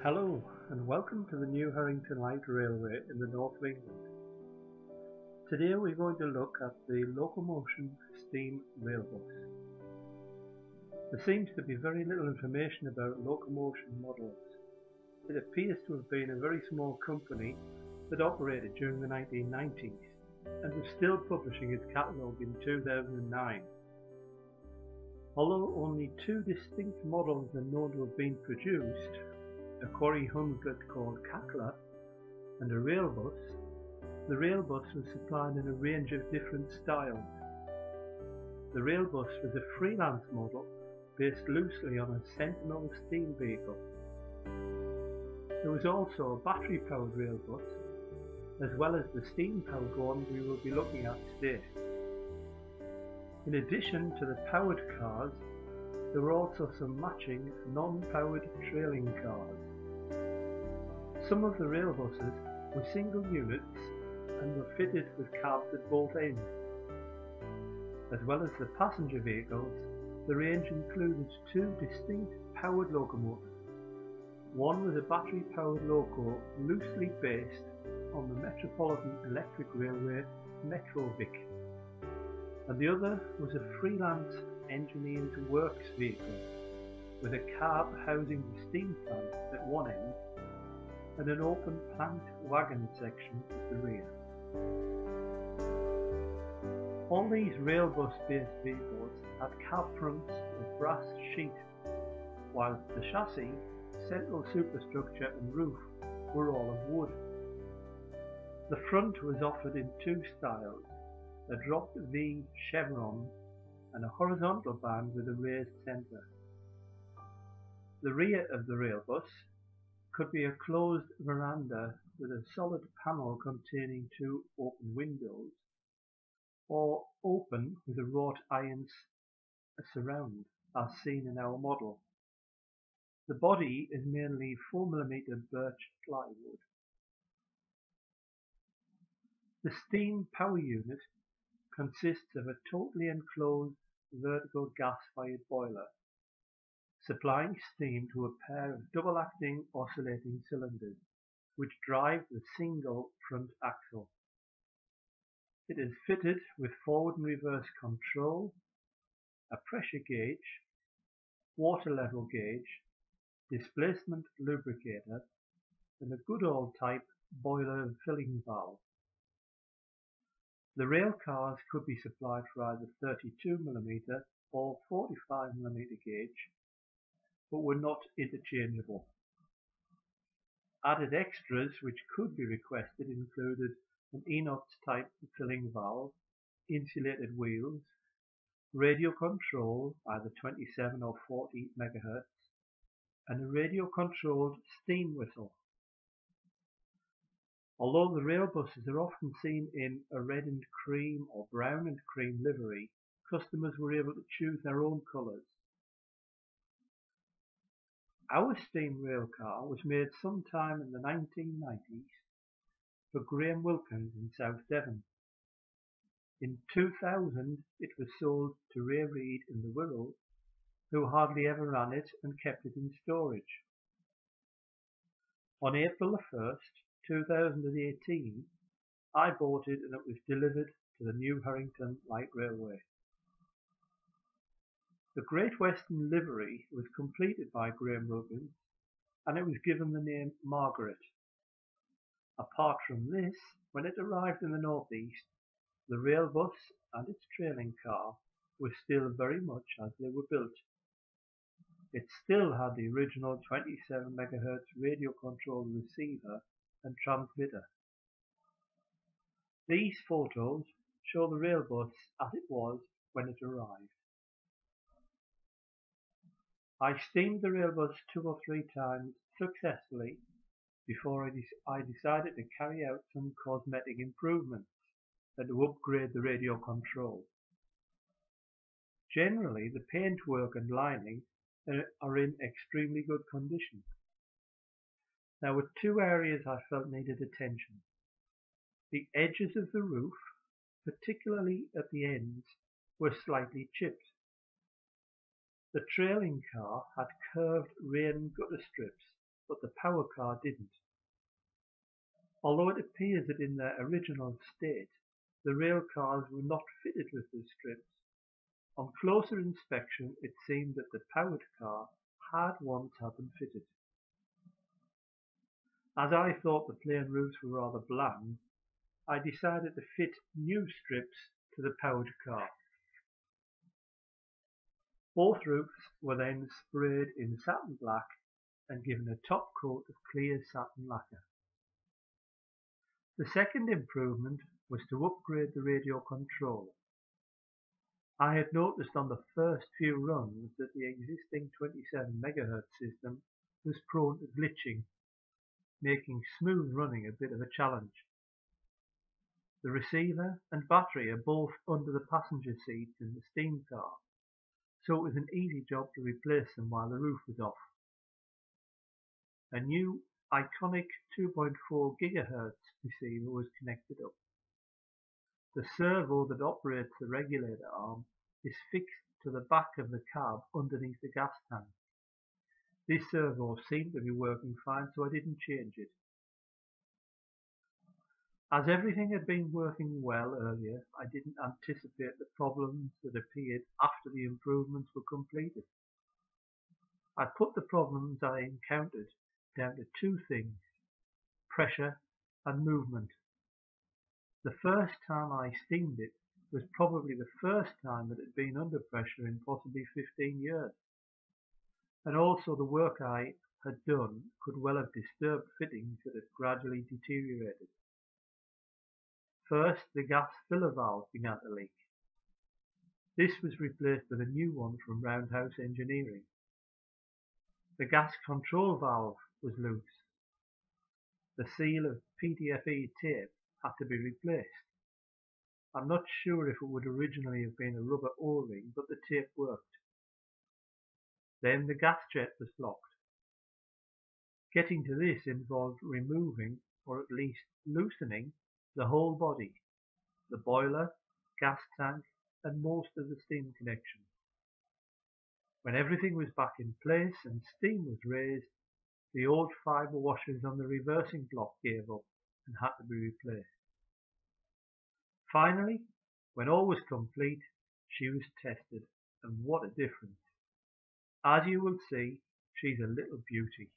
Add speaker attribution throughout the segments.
Speaker 1: Hello and welcome to the new Herrington Light Railway in the north of England. Today we're going to look at the Locomotion Steam Railbus. There seems to be very little information about locomotion models. It appears to have been a very small company that operated during the 1990s and was still publishing its catalogue in 2009. Although only two distinct models are known to have been produced, a quarry Hunslet called Cackler and a railbus, the railbus was supplied in a range of different styles. The railbus was a freelance model based loosely on a Sentinel steam vehicle. There was also a battery-powered railbus, as well as the steam-powered one we will be looking at today. In addition to the powered cars, there were also some matching non-powered trailing cars. Some of the railbuses were single units and were fitted with cabs at both ends. As well as the passenger vehicles, the range included two distinct powered locomotives. One was a battery-powered loco loosely based on the Metropolitan Electric Railway Metrovic, and the other was a freelance engineered works vehicle with a cab housing the steam plant at one end and an open planked wagon section at the rear. All these railbus-based vehicles had cab fronts with brass sheet, whilst the chassis, central superstructure and roof were all of wood. The front was offered in two styles, a dropped V chevron and a horizontal band with a raised centre. The rear of the railbus could be a closed veranda with a solid panel containing two open windows, or open with a wrought iron surround, as seen in our model. The body is mainly 4mm birch plywood. The steam power unit consists of a totally enclosed vertical gas-fired boiler, supplying steam to a pair of double-acting oscillating cylinders, which drive the single front axle. It is fitted with forward and reverse control, a pressure gauge, water level gauge, displacement lubricator, and a good old type boiler filling valve. The rail cars could be supplied for either 32mm or 45mm gauge, but were not interchangeable. Added extras which could be requested included an Enox type filling valve, insulated wheels, radio control either 27 or 40 MHz, and a radio controlled steam whistle. Although the railbuses are often seen in a red and cream or brown and cream livery, customers were able to choose their own colours. Our steam rail car was made sometime in the 1990s for Graham Wilkins in South Devon. In 2000 it was sold to Ray Reid in the Wirral, who hardly ever ran it and kept it in storage. On April 1st, 2018, I bought it and it was delivered to the new Herrington Light Railway. The Great Western livery was completed by Graham Wilkins and it was given the name Margaret. Apart from this, when it arrived in the northeast, the railbus and its trailing car were still very much as they were built. It still had the original 27 MHz radio controlled receiver and transmitter. These photos show the railbus as it was when it arrived. I steamed the railbus 2 or 3 times successfully before I decided to carry out some cosmetic improvements and to upgrade the radio control. Generally, the paintwork and lining are in extremely good condition. There were two areas I felt needed attention. The edges of the roof, particularly at the ends, were slightly chipped. The trailing car had curved rain gutter strips but the power car didn't. Although it appears that in their original state, the rail cars were not fitted with the strips, on closer inspection it seemed that the powered car had once had them fitted. As I thought the plain roofs were rather bland, I decided to fit new strips to the powered car. Both roofs were then sprayed in satin black and given a top coat of clear satin lacquer. The second improvement was to upgrade the radio control. I had noticed on the first few runs that the existing 27 MHz system was prone to glitching, making smooth running a bit of a challenge. The receiver and battery are both under the passenger seats in the steam car, so it was an easy job to replace them while the roof was off. A new iconic 2.4 GHz receiver was connected up. The servo that operates the regulator arm is fixed to the back of the cab underneath the gas tank. This servo seemed to be working fine, so I didn't change it. As everything had been working well earlier, I didn't anticipate the problems that appeared after the improvements were completed. I put the problems I encountered down to two things: pressure and movement. The first time I steamed it was probably the first time that it had been under pressure in possibly 15 years. And also the work I had done could well have disturbed fittings that had gradually deteriorated. First, the gas filler valve began to leak. This was replaced with a new one from Roundhouse Engineering. The gas control valve was loose. The seal of PTFE tape had to be replaced. I'm not sure if it would originally have been a rubber O-ring, but the tape worked. Then the gas jet was blocked. Getting to this involved removing, or at least loosening, the whole body, the boiler, gas tank, and most of the steam connection. When everything was back in place and steam was raised, the old fibre washers on the reversing block gave up and had to be replaced. Finally, when all was complete, she was tested, and what a difference. As you will see, she's a little beauty.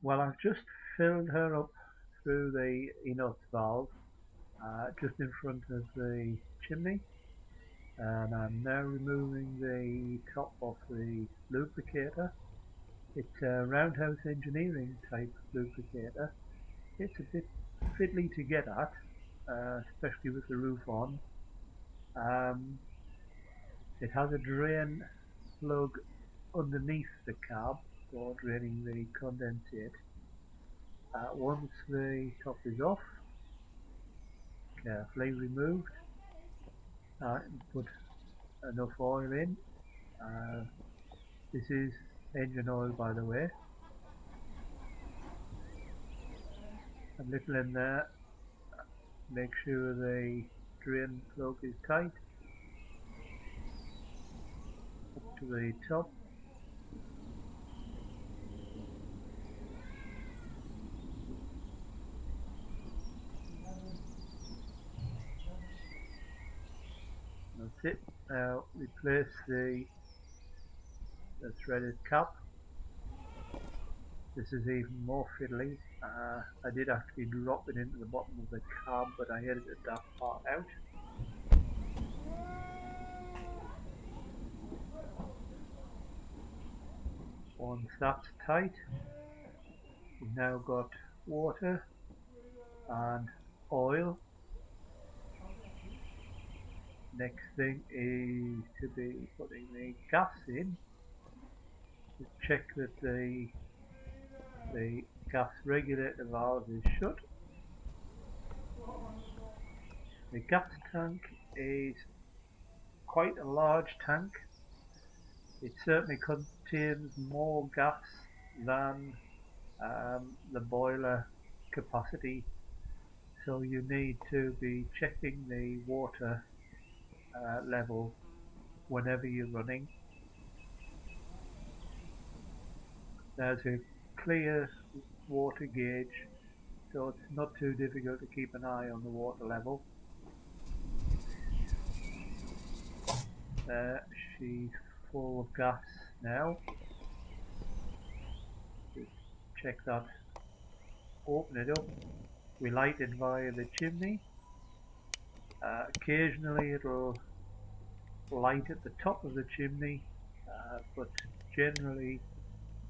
Speaker 1: Well, I've just filled her up through the inox valve just in front of the chimney, and I'm now removing the top of the lubricator. It's a Roundhouse Engineering type lubricator. It's a bit fiddly to get at, especially with the roof on. It has a drain plug underneath the cab for draining the condensate. Once the top is off, carefully removed, and put enough oil in. This is engine oil, by the way. A little in there. Make sure the drain plug is tight. Up to the top. That's it. Now replace the threaded cap. This is even more fiddly. I did actually drop it into the bottom of the cab, but I edited that part out. Once that's tight, We've now got water and oil. Next thing is to be putting the gas in to check that the gas regulator valve is shut. The gas tank is quite a large tank. It certainly contains more gas than the boiler capacity, so you need to be checking the water level whenever you're running. There's a clear water gauge, so it's not too difficult to keep an eye on the water level. She's full of gas now. Just check that, open it up. We light it via the chimney. Occasionally it'll light at the top of the chimney, but generally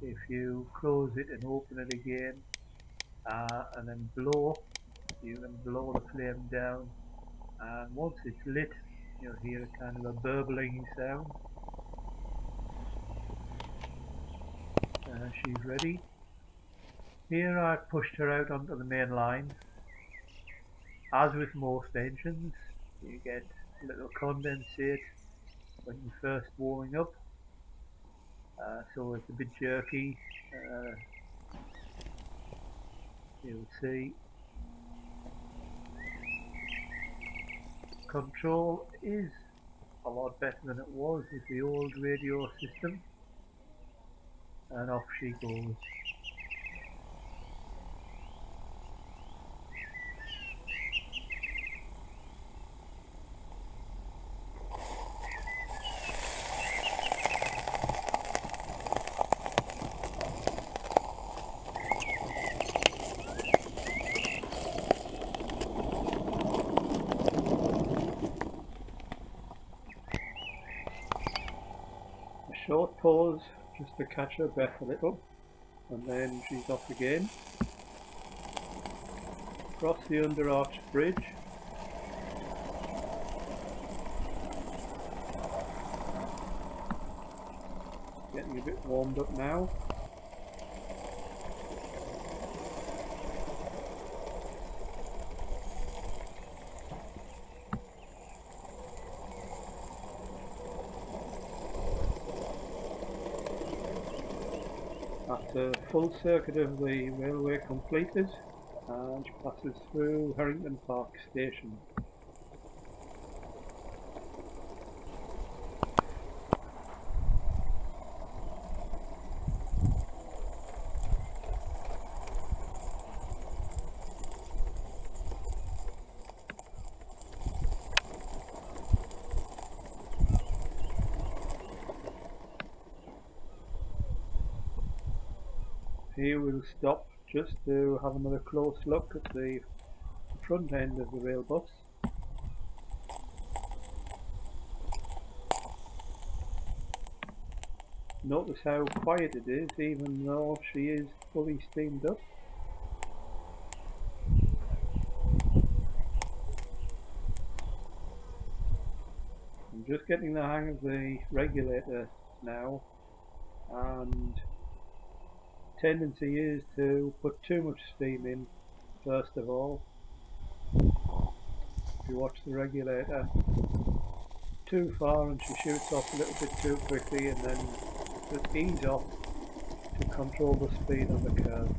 Speaker 1: if you close it and open it again and then blow, you can blow the flame down, and once it's lit you'll hear a kind of a burbling sound. She's ready. Here I pushed her out onto the main line. As with most engines, you get a little condensate when you're first warming up, so it's a bit jerky. You'll see control is a lot better than it was with the old radio system, and off she goes. Short pause just to catch her breath a little, and then she's off again. Across the under-arched bridge. Getting a bit warmed up now. After full circuit of the railway completed, and she passes through Herrington Park Station. Here we'll stop just to have another close look at the front end of the railbus. Notice how quiet it is, even though she is fully steamed up. I'm just getting the hang of the regulator now, and tendency is to put too much steam in first of all. If you watch the regulator too far and she shoots off a little bit too quickly, and then just ease off to control the speed on the curve.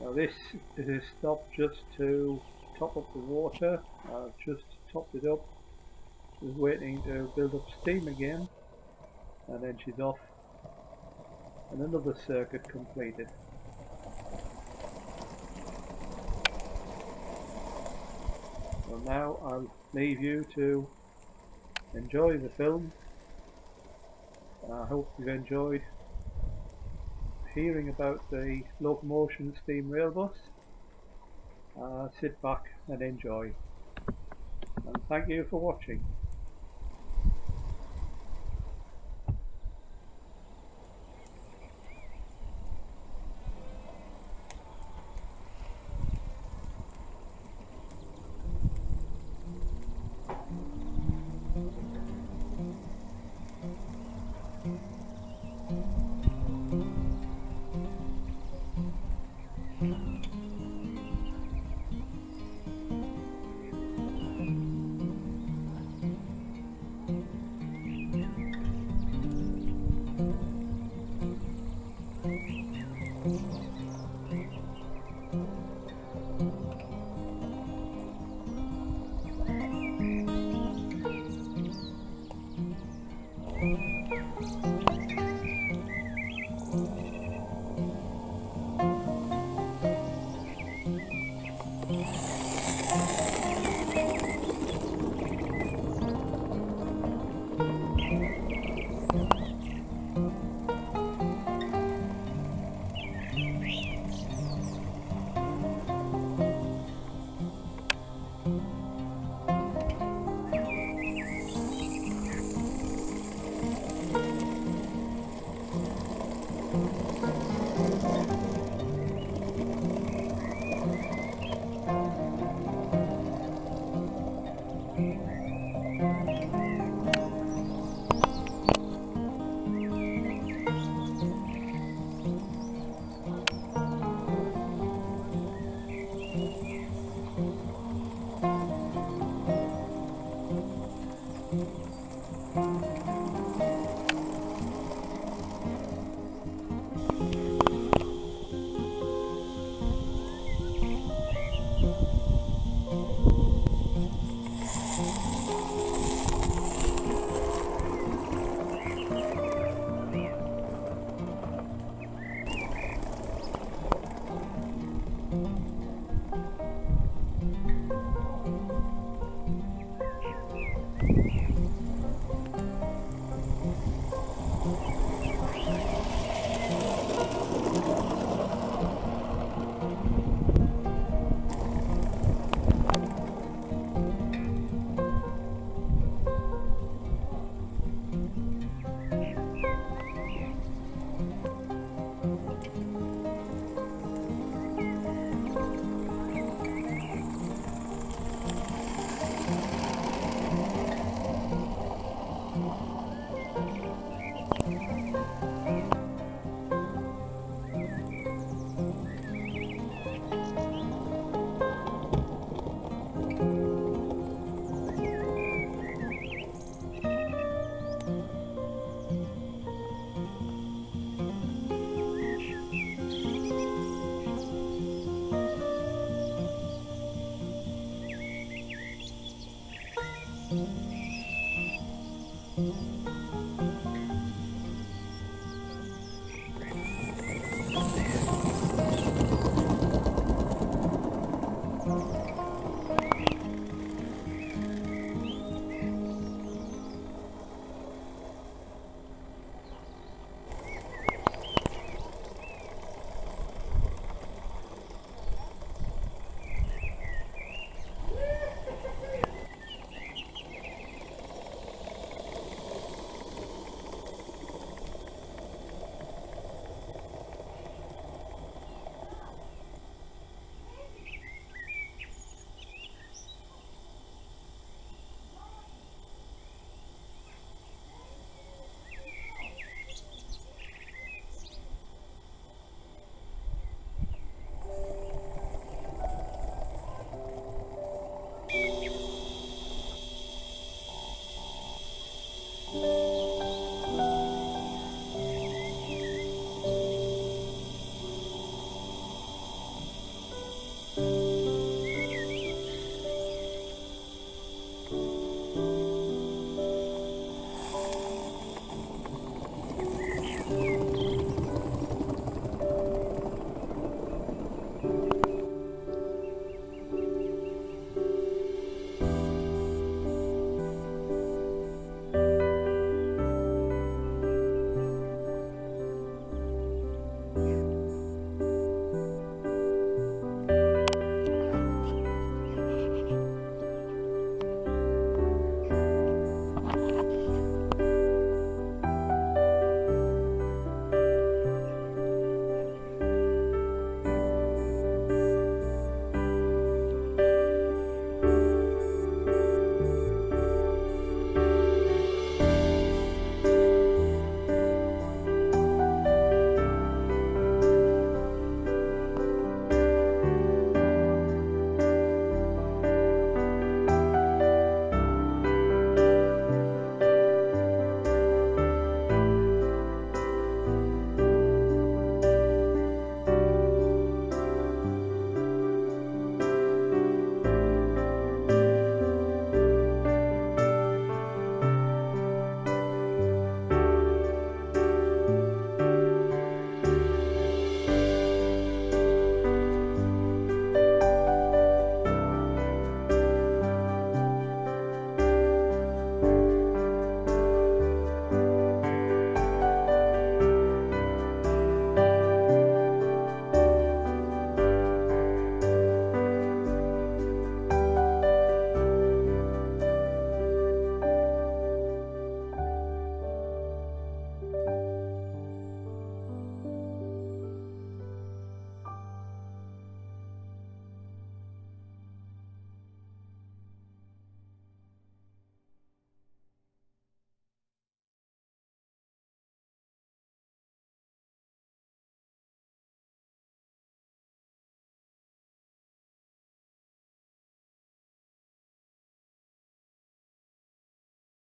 Speaker 1: Now this is a stop just to top up the water. I've just topped it up. She's waiting to build up steam again, and then she's off, and another circuit completed. So now I'll leave you to enjoy the film. I hope you've enjoyed hearing about the Locomotion Steam Railbus. Sit back and enjoy, and thank you for watching.